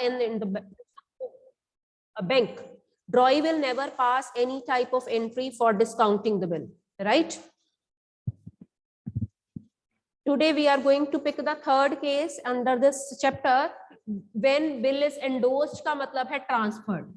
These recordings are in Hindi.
in the bank, drawee will never pass any type of entry for discounting the bill, right? Today we are going to pick the third case under this chapter, when bill is endorsed का मतलब है transferred,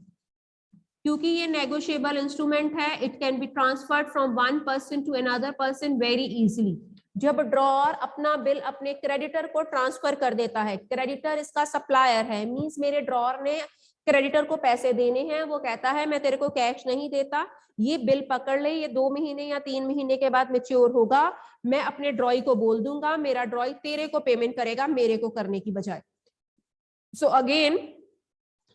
क्योंकि ये negotiable instrument है, it can be transferred from one person to another person very easily. जब ड्रॉअर अपना बिल अपने क्रेडिटर को ट्रांसफर कर देता है, क्रेडिटर इसका सप्लायर है, मींस मेरे ड्रॉअर ने क्रेडिटर को पैसे देने हैं, वो कहता है मैं तेरे को कैश नहीं देता, ये बिल पकड़ ले, ये 2 महीने या 3 महीने के बाद मैच्योर होगा, मैं अपने ड्रॉई को बोल दूंगा, मेरा ड्रॉई तेरे को पेमेंट करेगा मेरे को करने की बजाय. सो अगेन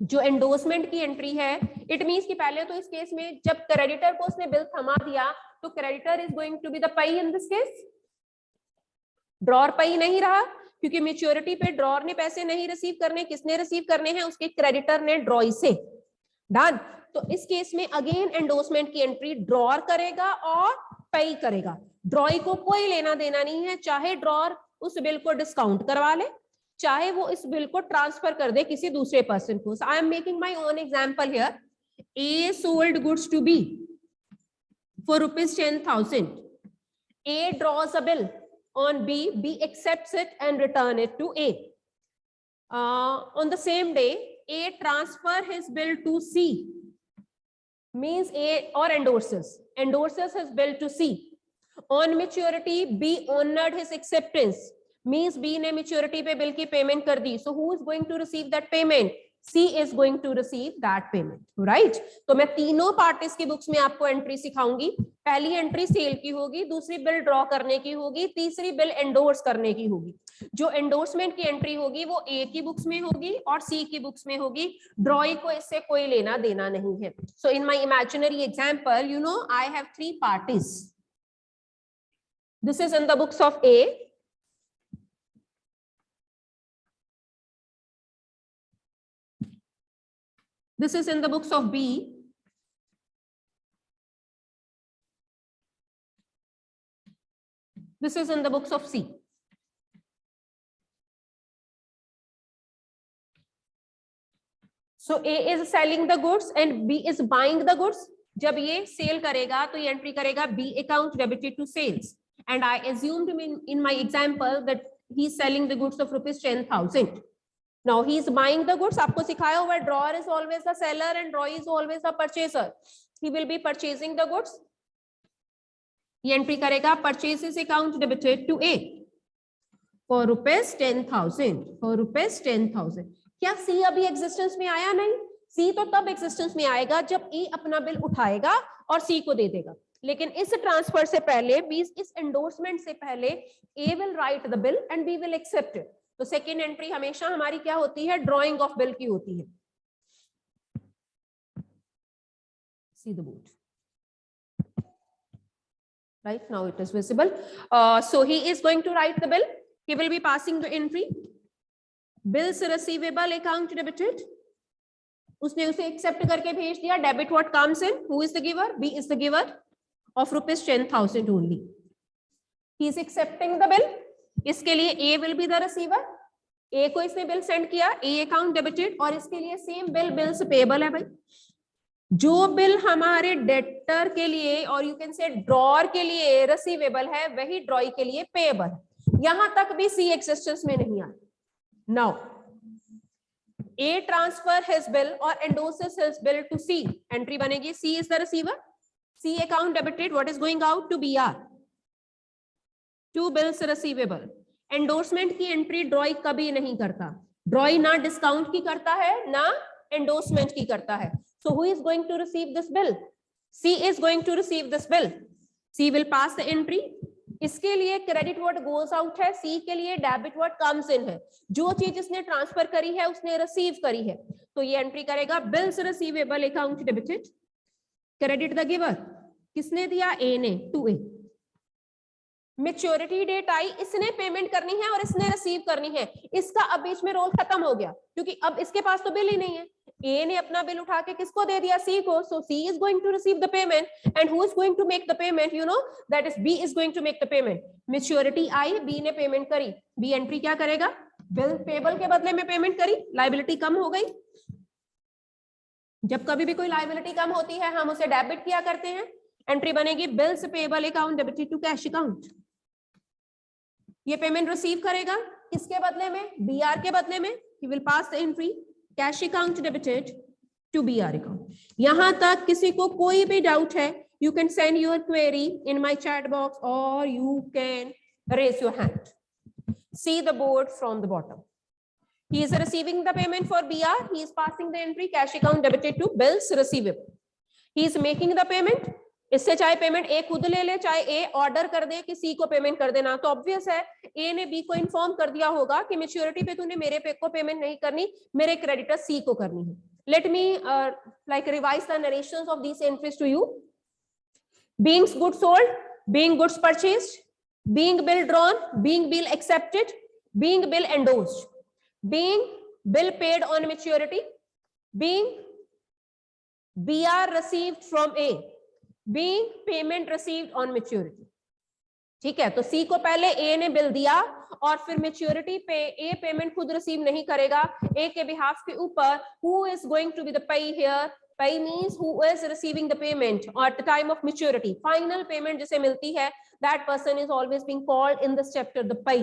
जो एंडोर्समेंट की एंट्री है, इट मींस कि पहले तो इस केस में जब क्रेडिटर को उसने बिल थमा दिया तो creditor is going to be the payee in this case. Drawer पेई नहीं रहा, क्योंकि मैच्योरिटी पे ड्रॉअर ने पैसे नहीं रिसीव करने, किसने रिसीव करने हैं, उसके क्रेडिटर ने ड्रॉई से. डन. तो इस केस में अगेन एंडोर्समेंट की एंट्री ड्रॉअर करेगा और पेई करेगा. ड्रॉई को कोई लेना देना नहीं है, चाहे ड्रॉअर उस बिल को डिस्काउंट करवा ले, चाहे वो इस बिल को ट्रांसफर कर दे किसी दूसरे पर्सन को. I am making my own example here. A sold goods to be for ₹10,000. A draws a bill on B, B accepts it and return it to A. On the same day, A transfer his bill to C, means A or endorses his bill to C. On maturity, B honored his acceptance, means B ने maturity पे bill की payment कर दी. So who is going to receive that payment? C is going to receive that payment, right? तो मैं तीनों पार्टीज की बुक्स में आपको एंट्री सिखाऊंगी. पहली एंट्री सेल की होगी, दूसरी बिल ड्रॉ करने की होगी, तीसरी बिल एंडोर्स करने की होगी. जो एंडोर्समेंट की एंट्री होगी वो ए की बुक्स में होगी और सी की बुक्स में होगी. ड्रॉई को इससे कोई लेना देना नहीं है. So in my imaginary example, you know, I have 3 parties. This is in the books of A. This is in the books of B. This is in the books of C. So A is selling the goods and B is buying the goods. जब ये सेल करेगा तो ये एंट्री करेगा B account debited to sales. And I assumed in my example that he is selling the goods of ₹10,000. Now he is buying the goods. आपको सिखाया हुआ है drawer is always the seller and drawee is always the purchaser. He will be purchasing the goods. ये एंट्री करेगा purchases account debited to A for ₹10,000. For ₹10,000. क्या C अभी एग्जिस्टेंस में आया? नहीं. C तो तब एग्जिस्टेंस में आएगा जब A अपना बिल उठाएगा और C को दे देगा. लेकिन इस ट्रांसफर से पहले, इस एंडोर्समेंट से पहले A will write the bill and B will accept it. तो सेकेंड एंट्री हमेशा हमारी क्या होती है? ड्रॉइंग ऑफ बिल की होती है. See the board. Right now it is visible. So he is going to write the bill. He will be passing the entry. Bills receivable account debited. उसने उसे एक्सेप्ट करके भेज दिया. Debit what comes in. Who is the giver? B is the giver of ₹10,000 only. He is accepting the bill. इसके लिए A will be the receiver. A को इसने बिल सेंड किया, A अकाउंट डेबिटेड, और इसके लिए सेम बिल्स पेएबल है. भाई जो बिल हमारे डेटर के लिए और यू कैन से ड्रॉअर के लिए रिसीवेबल है, वही ड्रॉई के लिए पेएबल है. यहां तक भी C एक्सिस्टेंस में नहीं आया. Now A transfer his bill और endorses his bill to C. Entry बनेगी C is the receiver. C account debited, what is going out to BR. 2 bills receivable. Endorsement की एंट्री ड्रॉई कभी नहीं करता. ड्रॉई ना डिस्काउंट की करता है ना एंडोर्समेंट की करता है. So who is going to receive this bill? C is going to receive this bill. C will pass the entry. इसके लिए क्रेडिट व्हाट गोज आउट है, C के लिए डेबिट व्हाट कम्स इन है. जो चीज इसने ट्रांसफर करी है उसने रिसीव करी है, तो ये एंट्री करेगा bills receivable account debited. Credit the giver. किसने दिया? A ने, टू A. मेच्योरिटी डेट आई, इसने पेमेंट करनी है और इसने रिसीव करनी है. इसका अब बीच में रोल खत्म हो गया, क्योंकि अब इसके पास तो बिल ही नहीं है. ए ने अपना बिल उठा के किसको दे दिया? सी को. So C is going to receive the payment. And who is going to make the payment? You know that is B is going to make the payment. Maturity आई, बी ने पेमेंट करी. बी एंट्री क्या करेगा? बिल पेबल के बदले में पेमेंट करी, लायबिलिटी कम हो गई। जब कभी भी कोई लायबिलिटी कम होती है हम उसे डेबिट किया करते हैं, एंट्री बनेगी bills payable account debited to cash account. ये पेमेंट रिसीव करेगा किसके बदले में, बीआर के बदले में। He will pass the entry cash account debited to BR account. यहां तक किसी को कोई भी डाउट है, you can send your query in my chat box or you can raise your hand. See the board from the bottom. He is receiving the payment for BR. He is passing the entry cash account debited to bills receivable. He is making the payment. इससे चाहे पेमेंट ए खुद ले ले, चाहे ए ऑर्डर कर दे कि सी को पेमेंट कर देना, तो ऑब्वियस है ए ने बी को इन्फॉर्म कर दिया होगा कि मैच्योरिटी पे तूने मेरे पे को पेमेंट नहीं करनी, मेरे क्रेडिटर सी को करनी है। Let me like revise the narrations of these entries to you. Being goods sold, being goods purchased, being bill drawn, being bill accepted, being bill endorsed, being bill paid on maturity, being BR received from A, being payment received on maturity. ठीक है, तो सी को पहले ए ने बिल दिया और फिर मेच्योरिटी पे ए पेमेंट खुद रिसीव नहीं करेगा, ए के बिहाफ के ऊपर who is going to be the payee here, payee means who is receiving the payment at the time of maturity, final payment जिसे मिलती है, that person is always being called in this chapter the payee.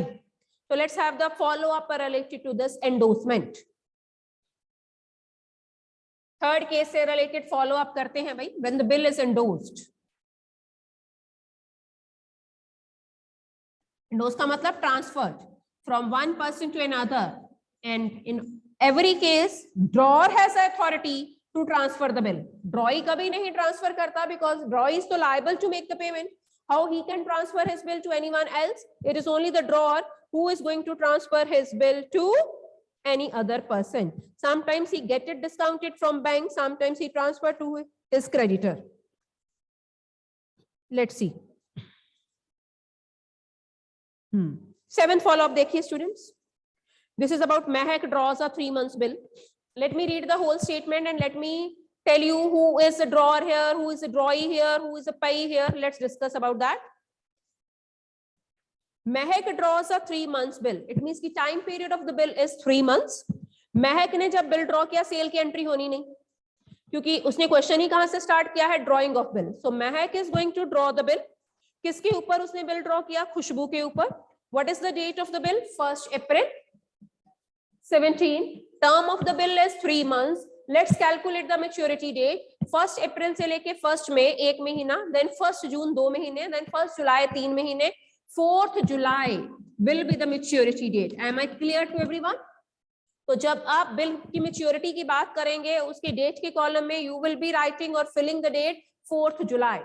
So let's have the follow up related to this endorsement. Third case से रिलेटेड फॉलो अप करते हैं भाई, when the bill is endorsed. Endorse का मतलब transferred from one person to another, and in every case drawer has authority to transfer the bill. Drawee कभी नहीं transfer करता because drawee is तो liable to make the payment. How he can transfer his bill to anyone else? It is only the drawer who is going to transfer his bill to any other person. Sometimes he get it discounted from bank, sometimes he transfer to his creditor. Let's see. Seventh follow-up देखिए students. This is about Mehak draws a 3 months bill. Let me read the whole statement and let me tell you who is the drawer here, who is the drawee here, who is the payee here. Let's discuss about that. Mehak draws a 3 months bill. It means the time period of the bill is 3 months. Mehak ने जब bill draw किया, सेल की एंट्री होनी नहीं, क्योंकि उसने क्वेश्चन ही कहां से स्टार्ट किया है, drawing of bill. So Mehak is going to draw the bill. किसके ऊपर उसने बिल ड्रॉ किया, खुशबू के ऊपर. What is the date of the bill? 1st April 17. Term of the bill is 3 months. Let's calculate the maturity date. 1st April से लेके 1st May 1 महीना, then 1st June 2 महीने, then 1st July 3 महीने, 4th July will be the maturity date. Am I clear to everyone? तो जब आप बिल की मेच्योरिटी की बात करेंगे, उसके डेट के कॉलम में you will be writing or filling the date 4th July.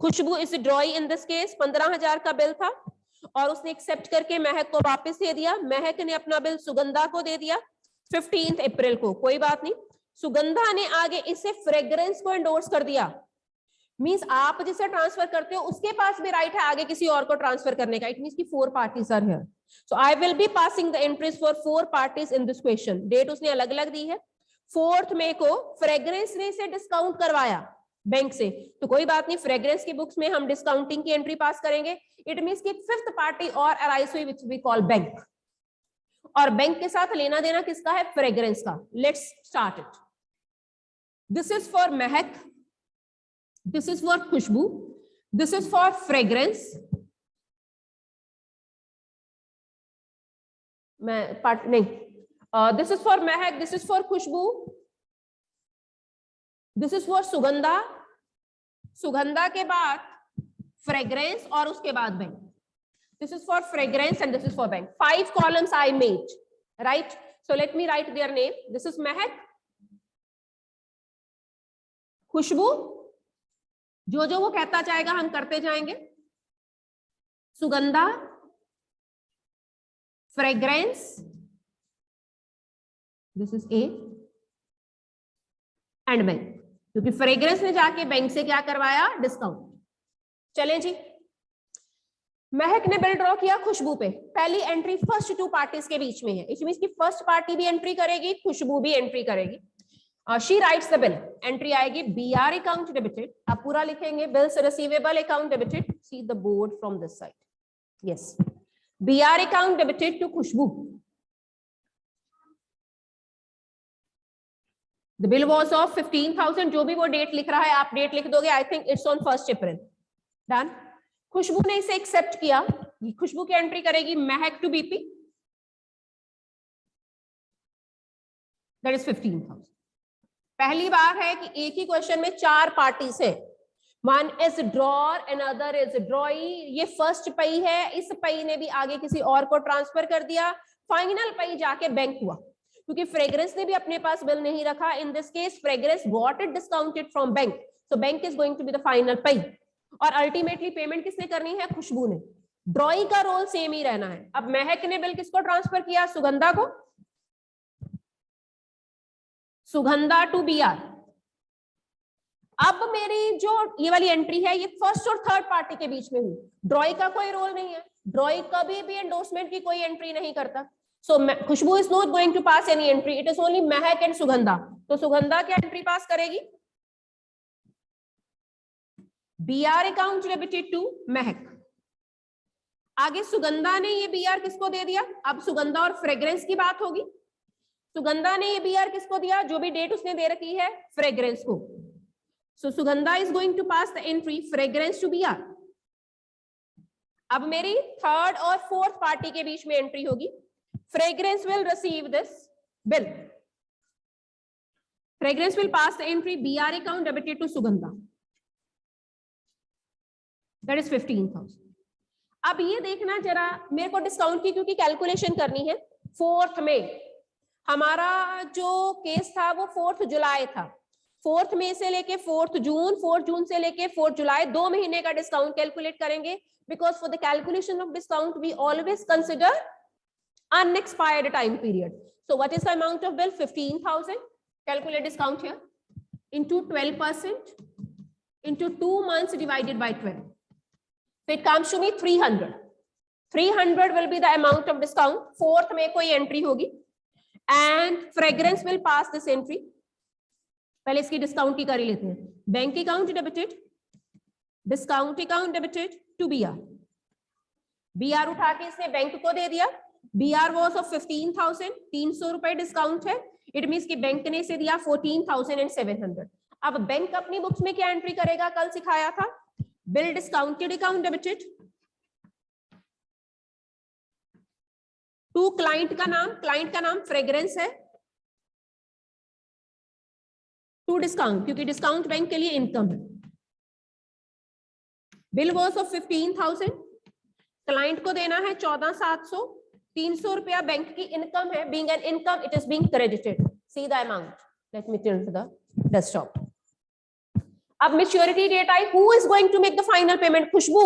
खुशबू इस ड्रॉई इन दिस केस 15,000 का बिल था और उसने एक्सेप्ट करके महक को वापस दे दिया. महक ने अपना बिल सुगंधा को दे दिया 15th अप्रैल को. कोई बात नहीं, सुगंधा ने आगे इसे फ्रेग्रेंस को एंडोर्स कर दिया. मींस आप जिसे ट्रांसफर करते हो उसके पास भी राइट है आगे किसी और को ट्रांसफर करने का. इट मींस की 4 parties are here. So I will be passing the entries for 4 parties in this question. Date उसने अलग अलग दी है. 4th मई को फ्रेग्रेंस ने इसे डिस्काउंट करवाया बैंक से, तो कोई बात नहीं, फ्रेग्रेंस की बुक्स में हम डिस्काउंटिंग की एंट्री पास करेंगे. इट मींस कि 5th पार्टी और अराइज हुई विच वी कॉल बैंक. और बैंक के साथ लेना देना किसका है, फ्रेग्रेंस का. Let's start it. This is for Mahak, this is for Khushboo, this is for fragrance. मैं पार्ट नहीं, this is for Mahak, this is for Khushboo, this is for Sugandha, Sugandha के बाद फ्रेग्रेंस और उसके बाद bank. This is for fragrance and this is for bank. 5 columns I made, right? So let me write their name. This is महक, खुशबू, जो जो वो कहता जाएगा हम करते जाएंगे. Sugandha, fragrance, this is a, and bank. क्योंकि फ्रेग्रेंस ने जाके बैंक से क्या करवाया, डिस्काउंट. चलें जी. महक ने बिल ड्रॉ किया खुशबू पे. पहली एंट्री फर्स्ट 2 पार्टीज के बीच में है. इट मींस की फर्स्ट पार्टी भी एंट्री करेगी, खुशबू भी एंट्री करेगी. She writes the bill. Entry आएगी बीआर अकाउंट डेबिटेड. आप पूरा लिखेंगे, bills receivable account debited. See the board from this side. Yes, BR account debited to Khushbu. The bill was of 15,000. जो भी वो डेट लिख रहा है आप डेट लिख दोगे. I think it's on 1st April. Done. खुशबू ने इसे एक्सेप्ट किया. खुशबू की एंट्री करेगी महक टू बीपी. That is 15,000. पहली बार है कि एक ही क्वेश्चन में 4 पार्टीज हैं. One is drawer, another is ड्रॉई. ये फर्स्ट पई है. इस पई ने भी आगे किसी और को ट्रांसफर कर दिया. फाइनल पई जाके बैंक हुआ, क्योंकि फ्रेग्रेंस ने भी अपने पास बिल नहीं रखा. In this case fragrance got it discounted from bank, so bank is going to be the final payee. और अल्टीमेटली पेमेंट किसने करनी है? खुशबू ने. ड्रॉई का रोल सेम ही रहना है. अब महक ने बिल किसको ट्रांसफर किया? सुगंधा को. Sugandha to BR. अब मेरी जो ये वाली एंट्री है ये फर्स्ट और थर्ड पार्टी के बीच में हुई. ड्रॉई का कोई रोल नहीं है. ड्रॉई कभी भी एंडोर्समेंट की कोई एंट्री नहीं करता. So Khushboo is not going to pass any entry. It is only Mahak and Sugandha. तो सुगंधा क्या एंट्री पास करेगी? BR अकाउंट डेबिटेड टू महक. आगे सुगंधा ने ये BR किसको दे दिया? अब सुगंधा और फ्रेग्रेंस की बात होगी. सुगंधा ने ये BR किसको दिया? जो भी डेट उसने दे रखी है फ्रेग्रेंस को. So Sugandha is going to pass the entry fragrance to BR. अब मेरी थर्ड और फोर्थ पार्टी के बीच में एंट्री होगी. Fragrance will receive this bill. Fragrance will pass the entry BR account debited to Sugandha. That is 15,000. अब ये देखना जरा, मेरे को डिस्काउंट की क्योंकि कैलकुलेशन करनी है. 4th में हमारा जो केस था वो 4th जुलाई था. 4th मई से लेके 4th जून, 4 जून से लेके 4 जुलाई 2 महीने का डिस्काउंट कैलकुलेट करेंगे. Because for the calculation of discount we always consider unexpired time period. So what is the amount of bill? 15,000. Calculate discount here into 12% into 2 months divided by 12. So it comes to me 300. 300 will be the amount of discount. 4th में कोई एंट्री होगी and fragrance will pass this entry. पहले इसकी डिस्काउंट की कर ही लेते हैं. Bank account debited, discount account debited to BR. BR उठा के इसने बैंक को दे दिया. BR was of 15,000. 300 रुपए डिस्काउंट है. इट मींस कि बैंक ने इसे दिया 14,700. अब बैंक अपनी बुक्स में क्या एंट्री करेगा? कल सिखाया था. Bill discounted account debited to client का नाम फ्रेग्रेंस है. टू डिस्काउंट, क्योंकि डिस्काउंट बैंक के लिए इनकम है. Bill was of 15,000. क्लाइंट को देना है 14,700. 300 रुपया बैंक की इनकम है. Being an income it is being credited. See the amount. Let me turn to the desktop. अब मैच्योरिटी डेट आई. Who is going to make the final payment? Khushboo.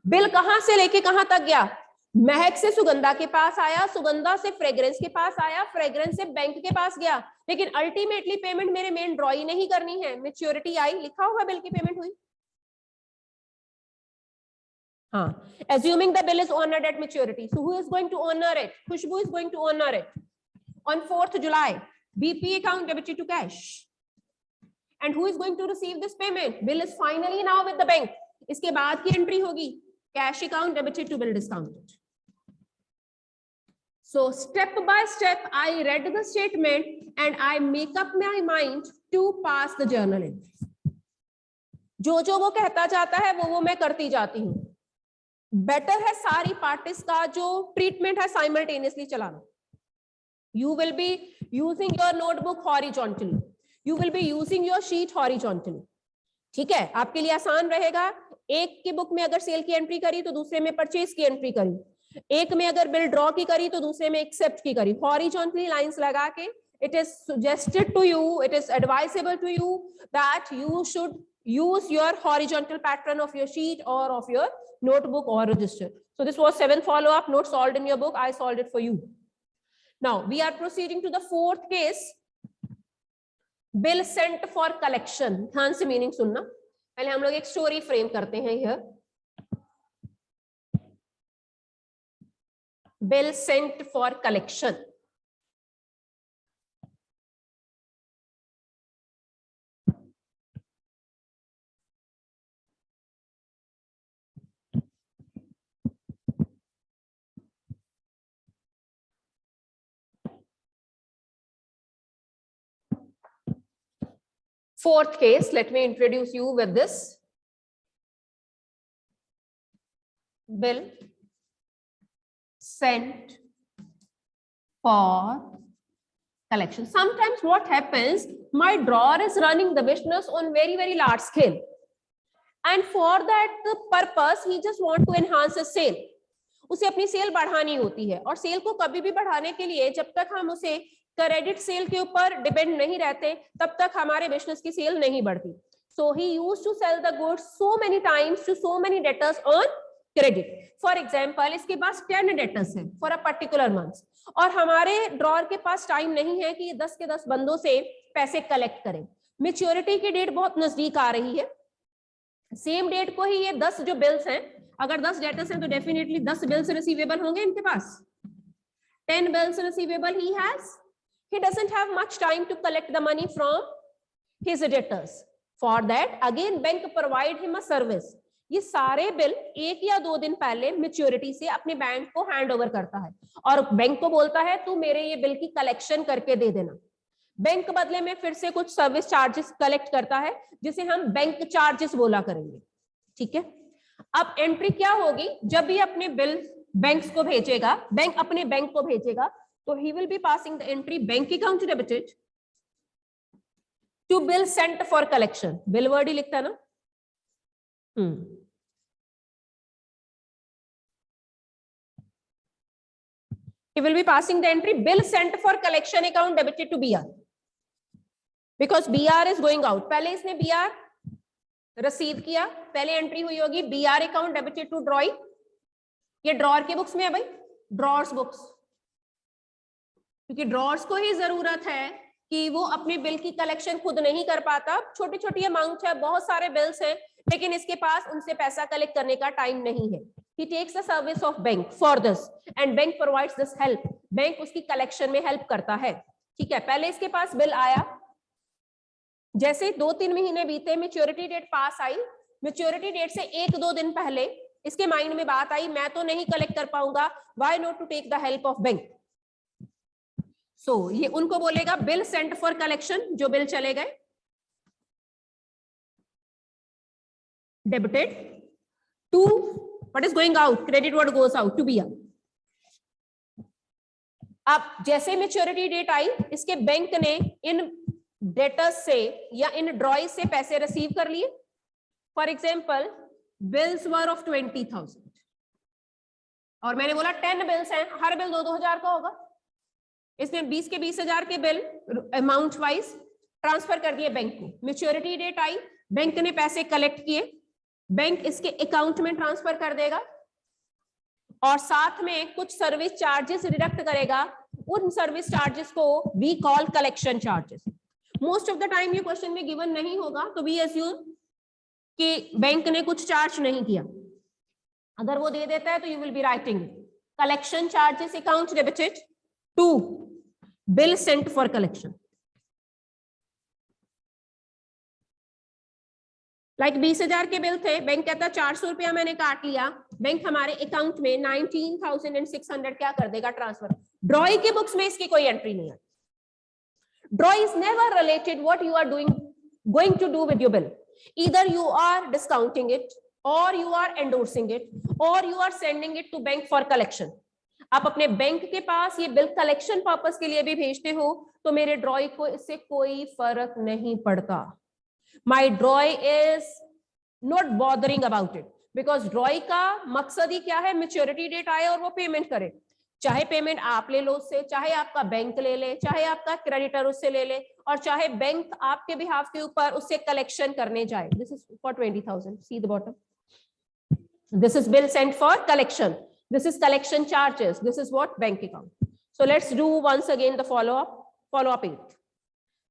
Bill कहां से लेके कहां तक गया? महक से सुगंधा के पास आया, सुगंधा से फ्रेग्रेंस के पास आया, फ्रेग्रेंस से बैंक के पास गया. लेकिन अल्टीमेटली पेमेंट मेरे मेन ड्रॉई नहीं करनी है. मैच्योरिटी आई, लिखा हुआ बिल की पेमेंट हुई. हाँ, assuming the bill is honored at maturity. So who is going to honor it? Khushbu is going to honor it. On 4th July, BP account debited to cash. And who is going to receive this payment? Bill is finally now with the bank. इसके बाद की एंट्री होगी cash account debited to bill discounted. So step by step, I read the statement and I make up my mind to pass the journal entry. जो वो कहता जाता है वो मैं करती जाती हूँ. बेटर है सारी पार्टीज का जो ट्रीटमेंट है साइमल्टेनियसली चलाना. You will be using your notebook horizontally. You will be using your sheet horizontally. ठीक है, आपके लिए आसान रहेगा. एक की बुक में अगर सेल की एंट्री करी तो दूसरे में परचेज की एंट्री करी. एक में अगर बिल ड्रॉ की करी तो दूसरे में एक्सेप्ट की करी. हॉरिजॉन्टली लाइंस लगा के it is suggested to you, it is advisable to you that you should use your horizontal pattern of your sheet or of your notebook or register. So this was 7th follow-up, not solved in your book. I solved it for you. Now we are proceeding to the 4th case. Bill sent for collection. ध्यान से मीनिंग सुनना. पहले हम लोग एक स्टोरी फ्रेम करते हैं. here bill sent for collection. Fourth case, let me introduce you with this. Bill sent for collection. Sometimes what happens, my drawer is running the business on very large scale, and for that purpose he just want to enhance his sale. उसे अपनी सेल बढ़ानी होती है, और सेल को कभी भी बढ़ाने के लिए जब तक हम उसे क्रेडिट सेल के ऊपर डिपेंड नहीं रहते तब तक हमारे बिजनेस की सेल नहीं बढ़ती. So he used to sell the goods so many times to so many debtors on credit. For example, इसके पास 10 debtors हैं for a particular month, और हमारे ड्रॉर के पास टाइम नहीं है कि 10 के 10 बंदों से पैसे कलेक्ट करें. मेच्योरिटी की डेट बहुत नजदीक आ रही है, सेम डेट को ही ये 10 जो बिल्स हैं, अगर 10 डेटर्स हैं तो डेफिनेटली 10 बिल्स रिसीवेबल होंगे इनके पास. 10 bills receivable he has. He doesn't have much time to collect the money from his debtors. For that, again bank provide him a service. ये सारे बिल 1 या 2 दिन पहले मैच्योरिटी से अपने बैंक को हैंड ओवर करता है, और बैंक को बोलता है तू मेरे ये बिल की कलेक्शन करके दे देना. बैंक बदले में फिर से कुछ सर्विस चार्जेस कलेक्ट करता है, जिसे हम बैंक चार्जेस बोला करेंगे. ठीक है. अब एंट्री क्या होगी, जब भी अपने बिल बैंक्स को भेजेगा, बैंक अपने बैंक को भेजेगा, तो he will be passing the entry bank account debited to bill sent for collection. Bill word ही लिखता है ना. He will be passing the entry bill sent for collection account debited to BR, because BR is going out. पहले इसने BR रिसीव किया, पहले एंट्री हुई होगी BR account debited to drawee. ये ड्रॉर के बुक्स में है भाई, ड्रॉर्स बुक्स, क्योंकि ड्रॉर्स को ही जरूरत है कि वो अपने बिल की कलेक्शन खुद नहीं कर पाता. छोटी छोटी अमाउंट है, बहुत सारे बिल्स हैं, लेकिन इसके पास उनसे पैसा कलेक्ट करने का टाइम नहीं है. He takes the service of bank for this, and bank provides this help. Bank उसकी कलेक्शन में हेल्प करता है. ठीक है. पहले इसके पास बिल आया, जैसे 2-3 महीने बीते, मैच्योरिटी डेट पास आई, मैच्योरिटी डेट से 1-2 दिन पहले इसके माइंड में बात आई, मैं तो नहीं कलेक्ट कर पाऊंगा, why not to take the help of bank. So ये उनको बोलेगा बिल सेंट फॉर कलेक्शन, जो बिल चले गए, debited to what is going out, credit what goes out to BR. अब जैसे मैच्योरिटी डेट आई, इसके बैंक ने इन डेटर्स से या इन ड्रॉइज से पैसे रिसीव कर लिए. For example, bills were of 20,000, और मैंने बोला 10 बिल्स हैं, हर बिल 2-2 हजार का होगा. इसने 20 के 20,000 के बिल अमाउंट वाइज ट्रांसफर कर दिए बैंक को. मैच्योरिटी डेट आई, बैंक ने पैसे कलेक्ट किए, बैंक इसके अकाउंट में ट्रांसफर कर देगा, और साथ में कुछ सर्विस चार्जेस डिडक्ट करेगा. उन सर्विस चार्जेस को we call collection charges. Most of the time ये क्वेश्चन में गिवन नहीं होगा, तो वी अज्यूम कि बैंक ने कुछ चार्ज नहीं किया. अगर वो दे देता है तो you will be writing collection charges account debited to bill sent for collection. Like 20,000 के बिल थे, बैंक कहता 400 रुपया मैंने काट लिया, बैंक हमारे अकाउंट में 19,600 क्या कर देगा, ट्रांसफर. ड्रॉई के बुक्स में इसकी कोई एंट्री नहीं है. Draw is never related what you are going to do with your bill. Either you are discounting it, or you are endorsing it, or you are sending it to bank for collection. आप अपने बैंक के पास ये बिल कलेक्शन पर्पस के लिए भी भेजते हो, तो मेरे ड्रॉई को इससे कोई फर्क नहीं पड़ता. My draw is not bothering about it, because ड्रॉई का मकसद ही क्या है, मैच्योरिटी डेट आए और वो पेमेंट करे. चाहे पेमेंट आप ले लो उससे, चाहे आपका बैंक ले ले, चाहे आपका क्रेडिटर उससे ले ले, और चाहे बैंक आपके बिहाफ के ऊपर उससे कलेक्शन करने जाए. This is for 20,000. See the bottom. This is bill sent for collection. This is collection charges. This is what, bank account. So let's do once again the follow up 8th.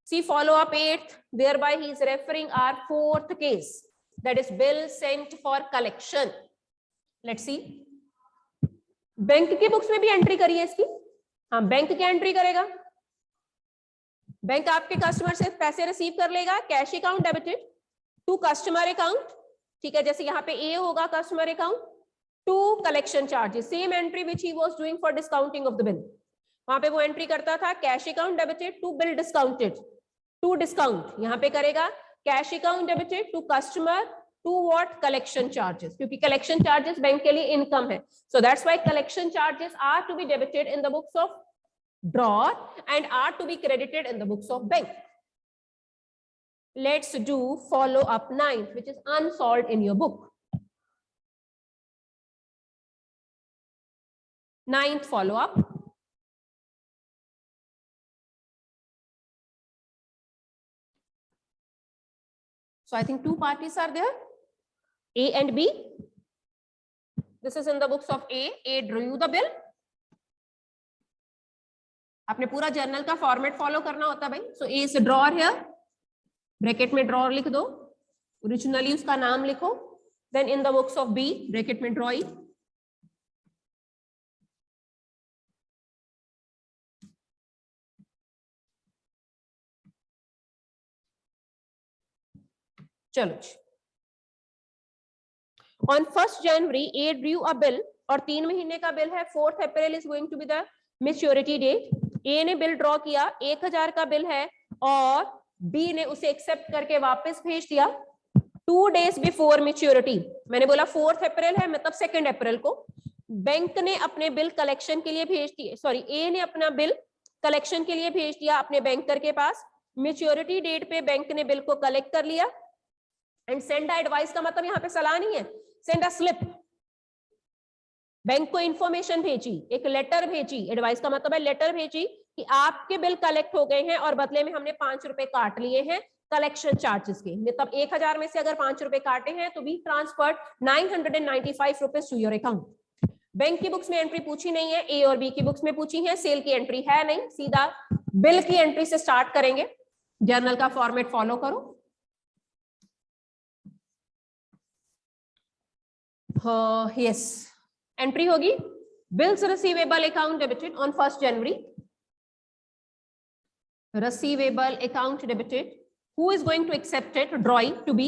See follow up 8th, thereby he is referring our 4th case, that is bill sent for collection. Let's see. Bank के बुक्स में भी एंट्री करी है इसकी. हाँ, बैंक क्या एंट्री करेगा, बैंक आपके कस्टमर से पैसे रिसीव कर लेगा, cash account debited to customer account. ठीक है, जैसे यहाँ पे ए होगा customer account, to collection charges, same entry which he was doing for discounting of the bill. वहां पे वो एंट्री करता था cash account debited to bill discounted, to discount. यहाँ पे करेगा cash account debited to customer to what collection charges, क्योंकि कलेक्शन चार्जेस बैंक के लिए इनकम है, so that's why collection charges are to be debited in the books of drawer and are to be credited in the books of bank. Let's do follow up 9, which is unsolved in your book. 9th follow up. So I think two parties are there, A and B. This is in the books of A. A drew the bill. आपने पूरा जर्नल का फॉर्मेट फॉलो करना होता है भाई. So A is drawer here, bracket में ड्रॉअर लिख दो, ओरिजिनली उसका नाम लिखो, then in the books of B bracket में ड्रॉई, चलो on 1st January A drew a bill, और 3 महीने का बिल है. 4th April is going to be the maturity date. A ने बिल ड्रॉ किया, 1000 का बिल है, और बी ने उसे एक्सेप्ट करके वापस भेज दिया 2 days बिफोर मैच्योरिटी. मैंने बोला 4th April है, मतलब 2nd April को बैंक ने अपने बिल कलेक्शन के लिए भेज दिए, सॉरी ए ने अपना बिल कलेक्शन के लिए भेज दिया अपने बैंकर के पास. मैच्योरिटी डेट पे बैंक ने बिल को कलेक्ट कर लिया एंड सेंड अ एडवाइस का मतलब यहाँ पे सलाह नहीं है, सेंड अ स्लिप. बैंक को इंफॉर्मेशन भेजी, एक लेटर भेजी, एडवाइस का मतलब है लेटर भेजी कि आपके बिल कलेक्ट हो गए हैं और बदले में हमने 5 रुपए काट लिए हैं कलेक्शन चार्जेस के. मतलब 1000 में से अगर 5 रुपए काटे हैं तो we transferred 995 rupees to your account. Bank की बुक्स में एंट्री पूछी नहीं है, ए और बी की बुक्स में पूछी है, सेल की एंट्री है नहीं, सीधा बिल की एंट्री से स्टार्ट करेंगे. जर्नल का फॉर्मेट फॉलो करो. यस, एंट्री होगी bills receivable account debited on 1st January. Receivable account debited. Who is going to accept it? Drawing to be.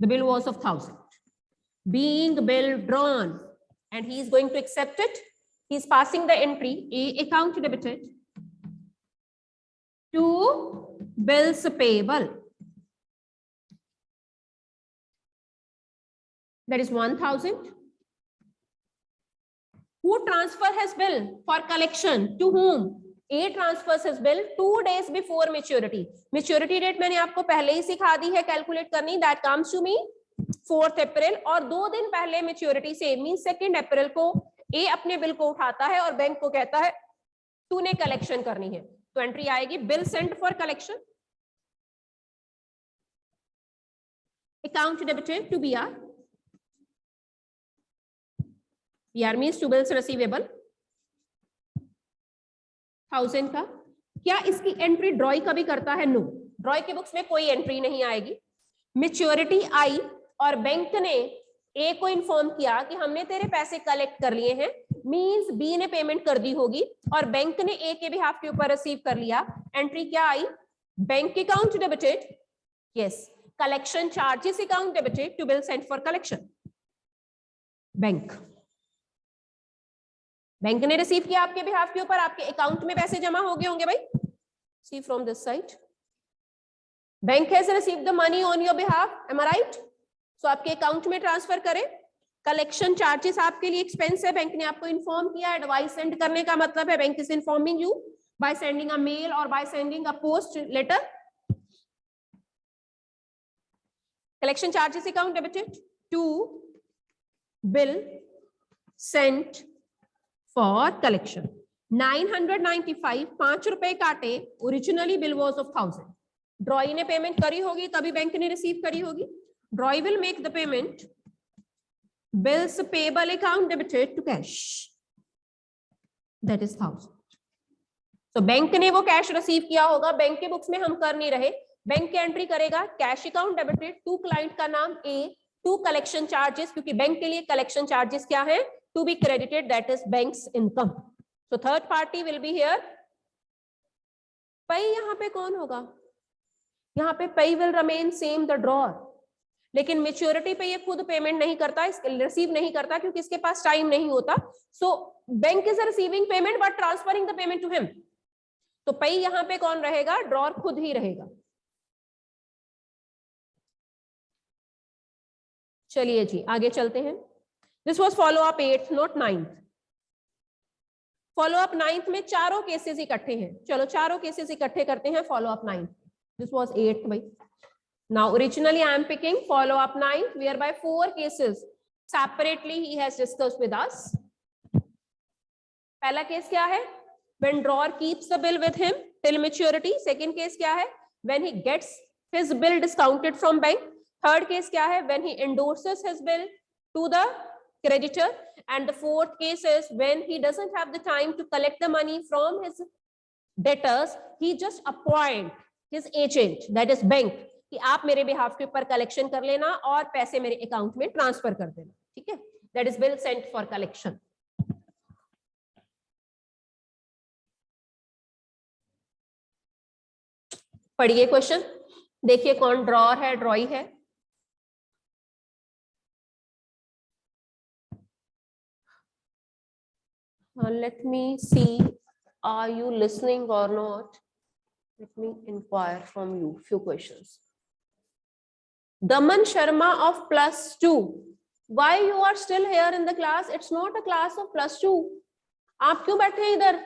The bill was of 1000. Being bill drawn, and he is going to accept it. He is passing the entry A account debited to bills payable. That is 1000. Who transfer his bill for collection to whom? A transfers his bill 2 days before maturity. Maturity date मैंने आपको पहले ही सिखा दी है कैलकुलेट करनी. That comes to me 4th April, और 2 दिन पहले मेच्योरिटी से मींस 2nd April को A अपने बिल को उठाता है और बैंक को कहता है तूने कलेक्शन करनी है. तो एंट्री आएगी bill sent for collection, account debited to BR. BR means to bills receivable 1000 का. क्या इसकी एंट्री ड्रॉई का भी करता है? नो, ड्रॉई के बुक्स में कोई एंट्री नहीं आएगी. मैच्योरिटी आई और बैंक ने ए को इन्फॉर्म किया कि हमने तेरे पैसे कलेक्ट कर लिए हैं, मींस बी ने पेमेंट कर दी होगी और बैंक ने ए के बिहाफ के ऊपर रिसीव कर लिया. एंट्री क्या आई? Bank account debited, yes, collection charges account debited to bill sent for collection. Bank ने रिसीव किया आपके बिहाफ के ऊपर, आपके अकाउंट में पैसे जमा हो गए होंगे भाई. See from this side, bank has received the money on your behalf, am I right? So आपके अकाउंट में ट्रांसफर करें. कलेक्शन चार्जेस आपके लिए एक्सपेंस है, बैंक ने आपको इन्फॉर्म किया. एडवाइस सेंड करने का मतलब है bank is informing you by sending a mail और by sending a post letter. Collection charges account debited to bill sent for collection. 995, 5 रुपए काटे. Originally bill was of 1000. Drawee ने पेमेंट करी होगी तभी बैंक ने रिसीव करी होगी. Drawee will make the payment. Bills payable account debited to cash, that is 1000. तो बैंक ने वो कैश रिसीव किया होगा, बैंक के बुक्स में हम कर नहीं रहे. बैंक की एंट्री करेगा cash account debited to client का नाम ए, टू कलेक्शन चार्जेस, क्योंकि बैंक के लिए कलेक्शन चार्जेस क्या है? To be credited, that is bank's income. So third party will be here. Pay यहाँ पे कौन होगा? यहाँ पे pay will remain same the drawer. लेकिन मेच्योरिटी पे ये खुद पेमेंट नहीं करता, रिसीव नहीं करता क्योंकि इसके पास टाइम नहीं होता. So bank is receiving payment but transferring the payment to him. तो pay यहाँ पे कौन रहेगा? ड्रॉअर खुद ही रहेगा. चलिए जी आगे चलते हैं। This was follow up 8th not 9th। Follow up 9th में चारों केसेस इकट्ठे हैं, चलो चारों केसेस इकट्ठे करते हैं follow up 9th। This was 8th भाई। Now originally I am picking follow up 9th whereby 4 cases separately he has discussed with us. पहला केस क्या है? When drawer keeps the bill with him till maturity. Second case क्या है? When he gets his bill discounted from bank. Third case क्या है? When he endorses his bill to the creditor. And the fourth case is when he doesn't have the time to collect the money from his debtors, he just appoint his agent, that is bank, कि आप मेरे बिहाफ के ऊपर कलेक्शन कर लेना और पैसे मेरे अकाउंट में ट्रांसफर कर देना, ठीक है? That is bill sent for collection. पढ़िए क्वेश्चन, देखिए कौन ड्रॉर है, ड्रॉई है। Let me see are you listening or not. Let me inquire from you few questions. Daman Sharma of +2. Why you are still here in the class? It's not a class of +2. आप क्यों बैठे हैं इधर?